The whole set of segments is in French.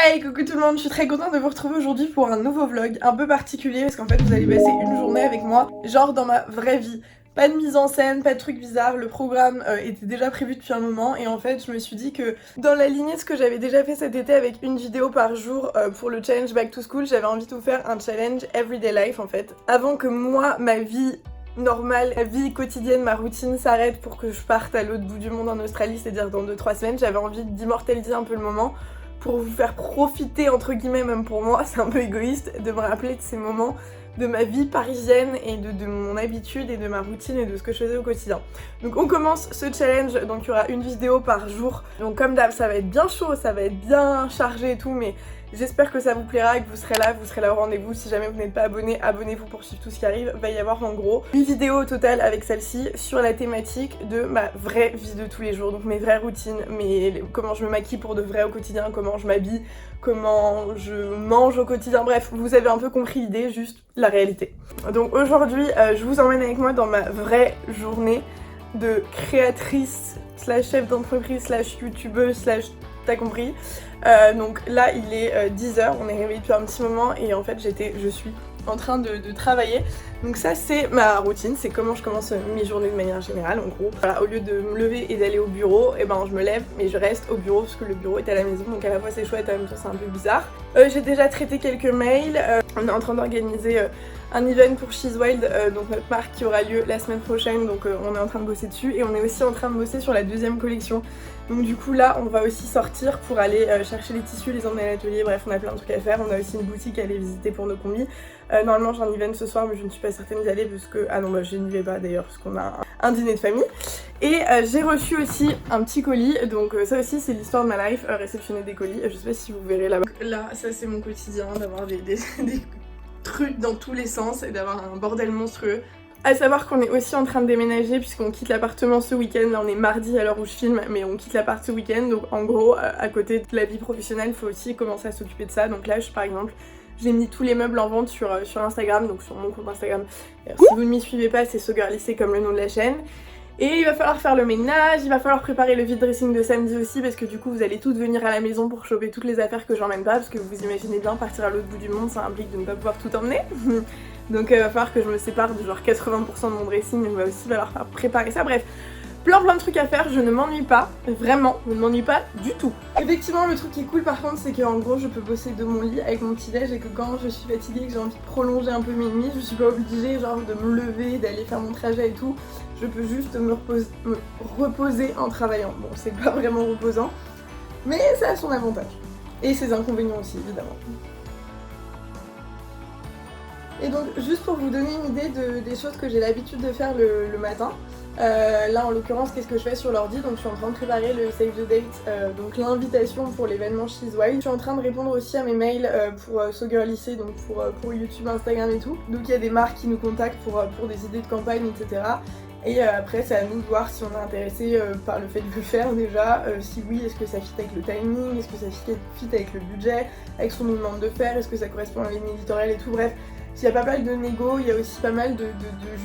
Hey, coucou tout le monde, je suis très contente de vous retrouver aujourd'hui pour un nouveau vlog un peu particulier parce qu'en fait vous allez passer une journée avec moi, genre dans ma vraie vie. Pas de mise en scène, pas de trucs bizarres, le programme était déjà prévu depuis un moment et en fait je me suis dit que dans la lignée de ce que j'avais déjà fait cet été avec une vidéo par jour pour le challenge Back to School, j'avais envie de vous faire un challenge Everyday Life en fait. Avant que moi, ma vie normale, ma vie quotidienne, ma routine s'arrête pour que je parte à l'autre bout du monde en Australie, c'est-à-dire dans 2-3 semaines, j'avais envie d'immortaliser un peu le moment pour vous faire profiter entre guillemets, même pour moi, c'est un peu égoïste, de me rappeler de ces moments de ma vie parisienne et de mon habitude et de ma routine et de ce que je faisais au quotidien. Donc on commence ce challenge, donc il y aura une vidéo par jour. Donc comme d'hab, ça va être bien chaud, ça va être bien chargé et tout, mais j'espère que ça vous plaira et que vous serez là au rendez-vous. Si jamais vous n'êtes pas abonné, abonnez-vous pour suivre tout ce qui arrive. Il va y avoir en gros 8 vidéos au total avec celle-ci sur la thématique de ma vraie vie de tous les jours. Donc mes vraies routines, comment je me maquille pour de vrai au quotidien, comment je m'habille, comment je mange au quotidien. Bref, vous avez un peu compris l'idée, juste la réalité. Donc aujourd'hui, je vous emmène avec moi dans ma vraie journée de créatrice slash chef d'entreprise slash youtubeuse slash t'as compris. Donc là il est 10h, on est réveillé depuis un petit moment et en fait je suis en train de travailler. Donc ça c'est ma routine, c'est comment je commence mes journées de manière générale en gros. Voilà, au lieu de me lever et d'aller au bureau, et ben je me lève mais je reste au bureau parce que le bureau est à la maison, donc à la fois c'est chouette, à la même temps c'est un peu bizarre. J'ai déjà traité quelques mails, on est en train d'organiser un event pour She's Wild, donc notre marque qui aura lieu la semaine prochaine, donc on est en train de bosser dessus et on est aussi en train de bosser sur la deuxième collection. Donc du coup là on va aussi sortir pour aller chercher les tissus, les emmener à l'atelier, bref on a plein de trucs à faire, on a aussi une boutique à aller visiter pour nos combis. Normalement j'ai un event ce soir mais je ne suis pas certaine d'y aller parce que... Ah non bah je n'y vais pas d'ailleurs parce qu'on a un dîner de famille. Et j'ai reçu aussi un petit colis, donc ça aussi c'est l'histoire de ma life, réceptionner des colis, je sais pas si vous verrez là-bas. Là ça c'est mon quotidien, d'avoir des trucs dans tous les sens et d'avoir un bordel monstrueux. À savoir qu'on est aussi en train de déménager puisqu'on quitte l'appartement ce week-end, là on est mardi à l'heure où je filme mais on quitte l'appart ce week-end, donc en gros à côté de la vie professionnelle il faut aussi commencer à s'occuper de ça. Donc là par exemple j'ai mis tous les meubles en vente sur Instagram, donc sur mon compte Instagram. Si vous ne m'y suivez pas c'est SoGirly, comme le nom de la chaîne. Et il va falloir faire le ménage, il va falloir préparer le vide dressing de samedi aussi parce que du coup vous allez toutes venir à la maison pour choper toutes les affaires que j'emmène pas parce que vous imaginez bien partir à l'autre bout du monde ça implique de ne pas pouvoir tout emmener. Donc il va falloir que je me sépare de genre 80% de mon dressing, il va aussi falloir préparer ça, bref. Plein de trucs à faire, je ne m'ennuie pas, vraiment, je ne m'ennuie pas du tout. Effectivement le truc qui est cool par contre c'est qu'en gros je peux bosser de mon lit avec mon petit déj et que quand je suis fatiguée et que j'ai envie de prolonger un peu mes nuits, je suis pas obligée genre de me lever, d'aller faire mon trajet et tout. Je peux juste me reposer en travaillant. Bon c'est pas vraiment reposant, mais ça a son avantage. Et ses inconvénients aussi évidemment. Et donc juste pour vous donner une idée des choses que j'ai l'habitude de faire le matin, là en l'occurrence qu'est-ce que je fais sur l'ordi, donc je suis en train de préparer le save the date, donc l'invitation pour l'événement She's Wild. Je suis en train de répondre aussi à mes mails pour SoGirly, donc pour YouTube, Instagram et tout. Donc il y a des marques qui nous contactent pour des idées de campagne, etc. Et après c'est à nous de voir si on est intéressé par le fait de le faire déjà, si oui est-ce que ça fit avec le timing, est-ce que ça fit avec le budget, avec ce qu'on nous demande de faire, est-ce que ça correspond à la ligne éditoriale et tout, bref. Il y a pas mal de négo, il y a aussi pas mal de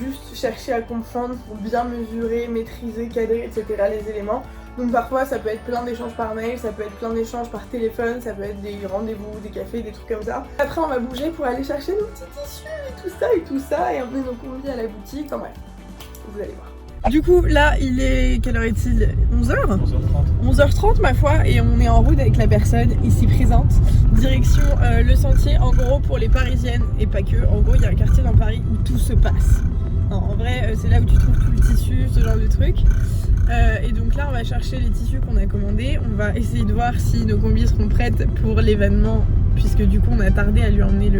juste chercher à comprendre pour bien mesurer, maîtriser, cadrer, etc. les éléments. Donc parfois ça peut être plein d'échanges par mail, ça peut être plein d'échanges par téléphone, ça peut être des rendez-vous, des cafés, des trucs comme ça. Après on va bouger pour aller chercher nos petits tissus et tout ça, et emmener nos combis à la boutique, enfin bref, vous allez voir. Du coup là il est... quelle heure est-il? 11h 11h30 ma foi, et on est en route avec la personne ici présente, direction le sentier en gros pour les parisiennes et pas que. En gros il y a un quartier dans Paris où tout se passe. Non, en vrai c'est là où tu trouves tout le tissu, ce genre de truc. Et donc là on va chercher les tissus qu'on a commandés, on va essayer de voir si nos combis seront prêtes pour l'événement puisque du coup on a tardé à lui emmener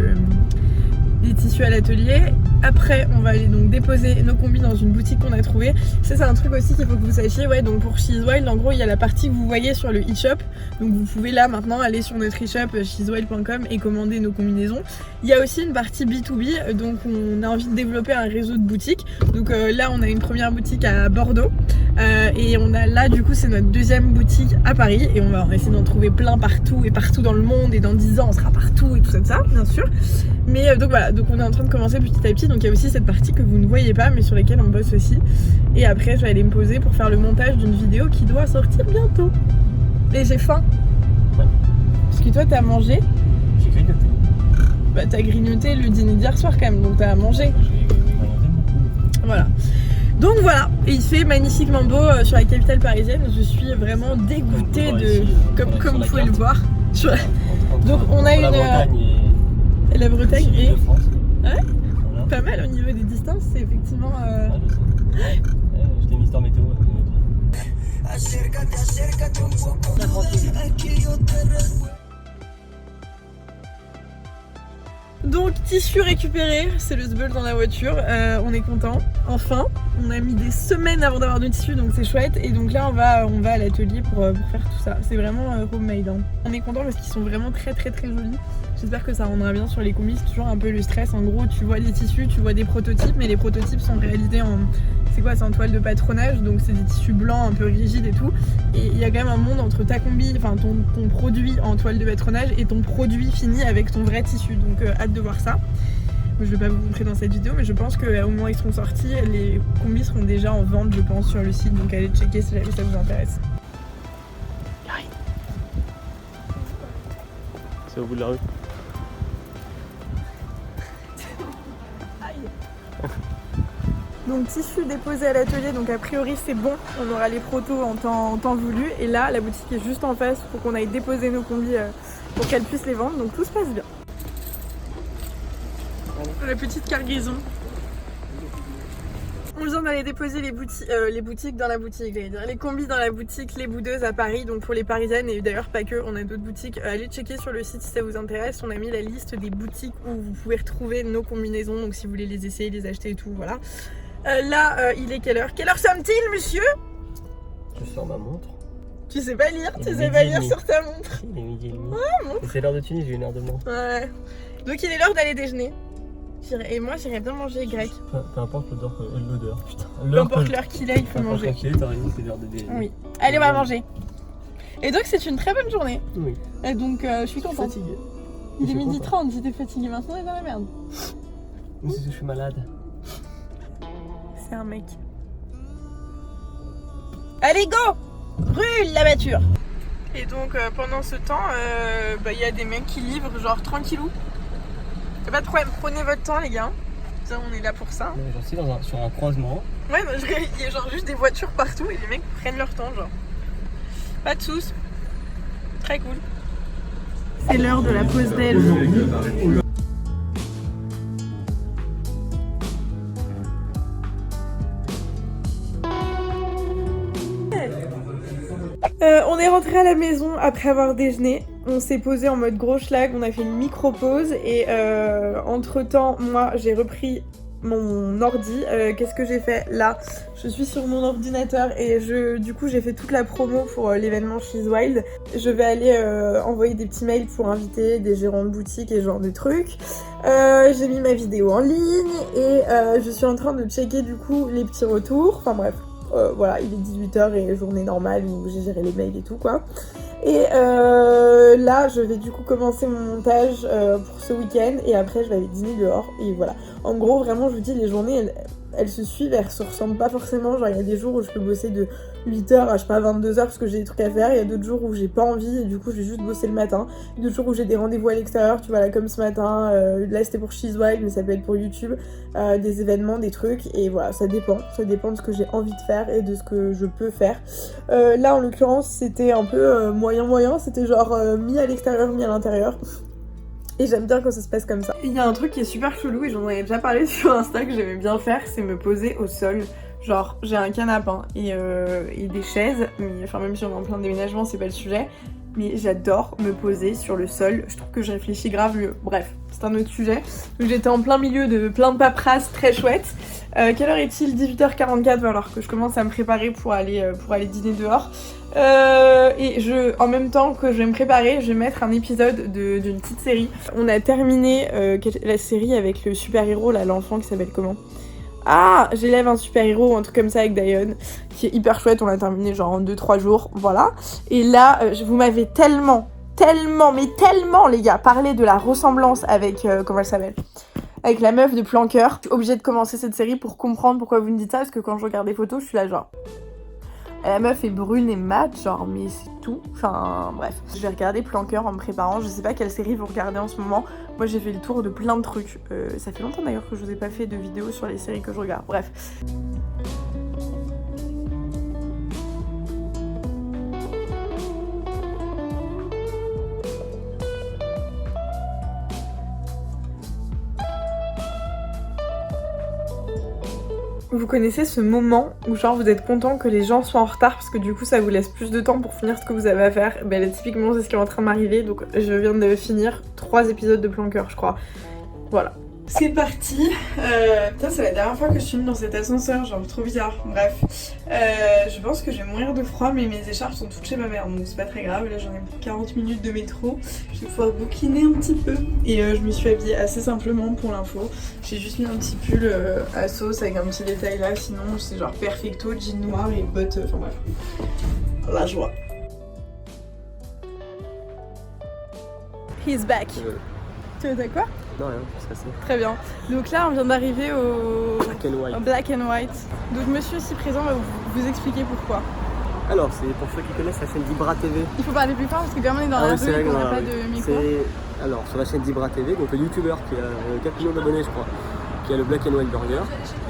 les tissus à l'atelier. Après on va aller donc déposer nos combis dans une boutique qu'on a trouvée. Ça c'est un truc aussi qu'il faut que vous sachiez, ouais, donc pour She's Wild en gros il y a la partie que vous voyez sur le e-shop, donc vous pouvez là maintenant aller sur notre e-shop sheswild.com et commander nos combinaisons. Il y a aussi une partie B2B, donc on a envie de développer un réseau de boutiques, donc là on a une première boutique à Bordeaux et on a là du coup c'est notre deuxième boutique à Paris et on va essayer d'en trouver plein partout et partout dans le monde, et dans 10 ans on sera partout et tout ça bien sûr. Mais donc voilà, donc on est en train de commencer petit à petit, donc il y a aussi cette partie que vous ne voyez pas mais sur laquelle on bosse aussi. Et après je vais aller me poser pour faire le montage d'une vidéo qui doit sortir bientôt. Et j'ai faim. Parce que toi, t'as mangé. J'ai grignoté. Bah, t'as grignoté le dîner d'hier soir quand même, donc t'as mangé. J'ai grignoté beaucoup. Voilà. Donc voilà, et il fait magnifiquement beau sur la capitale parisienne. Je suis vraiment dégoûtée de. Comme vous pouvez le voir. Donc on a La Bretagne et la Bretagne et. de France. Ouais. Voilà. Pas mal au niveau des distances, c'est effectivement. J'étais Mister Météo. Donc tissu récupéré, c'est le sbeul dans la voiture, on est content, enfin, on a mis des semaines avant d'avoir du tissu donc c'est chouette et donc là on va à l'atelier pour faire tout ça, c'est vraiment homemade hein. On est content parce qu'ils sont vraiment très jolis, j'espère que ça rendra bien sur les combis, c'est toujours un peu le stress, en gros tu vois des tissus, tu vois des prototypes mais les prototypes sont réalisés en... C'est quoi, c'est en toile de patronage, donc c'est des tissus blancs un peu rigides et tout. Et il y a quand même un monde entre ta combi, enfin ton produit en toile de patronage et ton produit fini avec ton vrai tissu. Donc hâte de voir ça. Je vais pas vous montrer dans cette vidéo, mais je pense qu'au moment où ils seront sortis, les combis seront déjà en vente, je pense, sur le site. Donc allez checker si jamais ça vous intéresse. C'est au bout de la rue. Donc tissu déposé à l'atelier, donc a priori c'est bon, on aura les protos en temps voulu. Et là, la boutique est juste en face pour qu'on aille déposer nos combis pour qu'elle puisse les vendre, donc tout se passe bien. La petite cargaison. On vient d'aller déposer les boutiques dans la boutique, j'allais dire. Les combis dans la boutique Les Boudeuses à Paris, donc pour les parisiennes et d'ailleurs pas que, on a d'autres boutiques. Allez checker sur le site si ça vous intéresse, on a mis la liste des boutiques où vous pouvez retrouver nos combinaisons, donc si vous voulez les essayer, les acheter et tout, voilà. Là, il est quelle heure? Quelle heure sommes-ils, monsieur? Je sors ma montre. Tu sais pas lire, Il tu est sais pas midi et lire demi. sur ta montre. Il est midi et demi. Ouais, montre. Et c'est l'heure de Tunis, j'ai une heure de moins. Ouais. Donc il est l'heure d'aller déjeuner. Et moi j'irais bien manger grec. Peu importe l'odeur, putain. Peu importe l'heure qu'il est, il faut manger. L'heure qu'il est, t'as raison, c'est l'heure de déjeuner. Oui. Allez, on va manger. Et donc c'est une très bonne journée. Oui. Et donc je suis contente. Fatigué. Il est Je suis 12h30, si t'es fatigué maintenant, t'es dans la merde. Oui, je suis malade. C'est un mec. Allez, go! Brûle la voiture! Et donc pendant ce temps, y a des mecs qui livrent genre tranquillou. Y'a pas de problème, prenez votre temps les gars. Tiens, on est là pour ça. Non, j'en suis sur un croisement. Ouais, il y a genre juste des voitures partout et les mecs prennent leur temps genre. Pas de soucis. Très cool. C'est l'heure de la pause déj. On est rentré à la maison après avoir déjeuné. On s'est posé en mode gros schlag, on a fait une micro-pause et entre temps, moi j'ai repris mon ordi. Qu'est-ce que j'ai fait là? Je suis sur mon ordinateur et du coup j'ai fait toute la promo pour l'événement She's Wild. Je vais aller envoyer des petits mails pour inviter des gérants de boutique et ce genre de trucs. J'ai mis ma vidéo en ligne et je suis en train de checker du coup les petits retours. Enfin bref. Voilà, il est 18h et journée normale où j'ai géré les mails et tout quoi. Et là, je vais du coup commencer mon montage pour ce week-end et après je vais aller dîner dehors et voilà. En gros, vraiment, je vous dis, les journées, elles se suivent, elles se ressemblent pas forcément. Genre, il y a des jours où je peux bosser de 8h à, je sais pas, 22h parce que j'ai des trucs à faire. Il y a d'autres jours où j'ai pas envie et du coup, je vais juste bosser le matin. Il y a d'autres jours où j'ai des rendez-vous à l'extérieur, tu vois, là, comme ce matin. Là, c'était pour She's Wild, mais ça peut être pour YouTube. Des événements, des trucs. Et voilà, ça dépend. Ça dépend de ce que j'ai envie de faire et de ce que je peux faire. Là, en l'occurrence, c'était un peu moyen. C'était genre mis à l'extérieur, mis à l'intérieur. Et j'aime bien quand ça se passe comme ça. Il y a un truc qui est super chelou et j'en avais déjà parlé sur Insta que j'aimais bien faire, c'est me poser au sol. Genre j'ai un canapé et des chaises, mais enfin même si on est en plein déménagement c'est pas le sujet. Mais j'adore me poser sur le sol, je trouve que je réfléchis grave mieux. Bref, c'est un autre sujet. Donc j'étais en plein milieu de plein de paperasses très chouettes. Quelle heure est-il? 18h44, alors que je commence à me préparer pour aller dîner dehors. Et en même temps que je vais me préparer, je vais mettre un épisode d'une petite série. On a terminé la série avec le super-héros, là, l'enfant qui s'appelle comment? Ah, j'élève un super-héros ou un truc comme ça avec Diane, qui est hyper chouette, on l'a terminé genre en 2-3 jours, voilà. Et là, vous m'avez tellement les gars, parlé de la ressemblance avec, comment elle s'appelle? Avec la meuf de Planqueur. Je suis obligée de commencer cette série pour comprendre pourquoi vous me dites ça, parce que quand je regarde des photos, je suis là genre... La meuf est brune et mat, genre, mais c'est tout. Enfin, bref. Je vais regarder Plan Cœur en me préparant. Je sais pas quelle série vous regardez en ce moment. Moi, j'ai fait le tour de plein de trucs. Ça fait longtemps d'ailleurs que je vous ai pas fait de vidéos sur les séries que je regarde. Bref. Vous connaissez ce moment où genre vous êtes content que les gens soient en retard parce que du coup ça vous laisse plus de temps pour finir ce que vous avez à faire. Ben là, typiquement c'est ce qui est en train de m'arriver, donc je viens de finir 3 épisodes de Plan Cœur je crois. Voilà. C'est parti. Putain, c'est la dernière fois que je filme dans cet ascenseur, genre trop bizarre. Bref. Je pense que je vais mourir de froid, mais mes écharpes sont toutes chez ma mère, donc c'est pas très grave. Là, j'en ai pour 40 minutes de métro. Je vais pouvoir bouquiner un petit peu. Et je me suis habillée assez simplement pour l'info. J'ai juste mis un petit pull à sauce avec un petit détail là. Sinon, c'est genre perfecto, jean noir et bottes. Enfin bref. La joie. He's back. Tu veux quoi? Non, rien, je suis stressé. Très bien. Donc là, on vient d'arriver au Black and White. Donc monsieur ici présent va vous expliquer pourquoi. Alors, c'est pour ceux qui connaissent la chaîne Dibra TV. Il faut parler plus fort parce que comme on est dans la rue et qu'on n'a pas de micro. Alors, sur la chaîne Dibra TV, donc le youtubeur qui a 4 millions d'abonnés, je crois, qui a le Black and White Burger.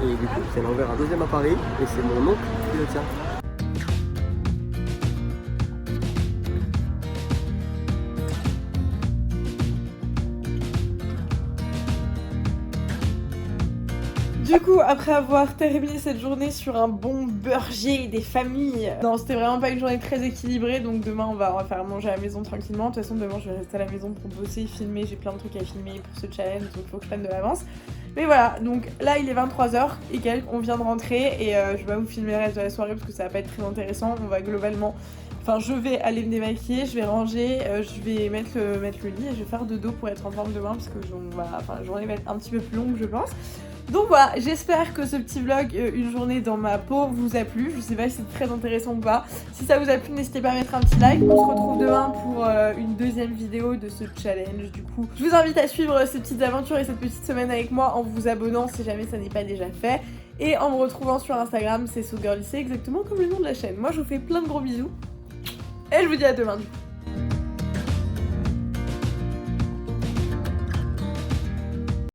Et du coup, c'est l'envers un deuxième à Paris et c'est mon oncle qui le tient. Du coup, après avoir terminé cette journée sur un bon burger des familles, non, c'était vraiment pas une journée très équilibrée, donc demain on va faire manger à la maison tranquillement. De toute façon, demain je vais rester à la maison pour bosser, filmer, j'ai plein de trucs à filmer pour ce challenge, donc faut que je prenne de l'avance. Mais voilà, donc là il est 23h et quelques, on vient de rentrer et je vais pas vous filmer le reste de la soirée parce que ça va pas être très intéressant. On va globalement, enfin je vais aller me démaquiller, je vais ranger, je vais mettre le lit et je vais faire dodo pour être en forme demain parce que la journée va être un petit peu plus longue je pense. Donc voilà, j'espère que ce petit vlog, une journée dans ma peau, vous a plu. Je sais pas si c'est très intéressant ou pas. Si ça vous a plu, n'hésitez pas à mettre un petit like. On se retrouve demain pour une deuxième vidéo de ce challenge. Du coup, je vous invite à suivre ces petites aventures et cette petite semaine avec moi en vous abonnant si jamais ça n'est pas déjà fait. Et en me retrouvant sur Instagram, c'est SoGirly, c'est exactement comme le nom de la chaîne. Moi, je vous fais plein de gros bisous. Et je vous dis à demain du coup.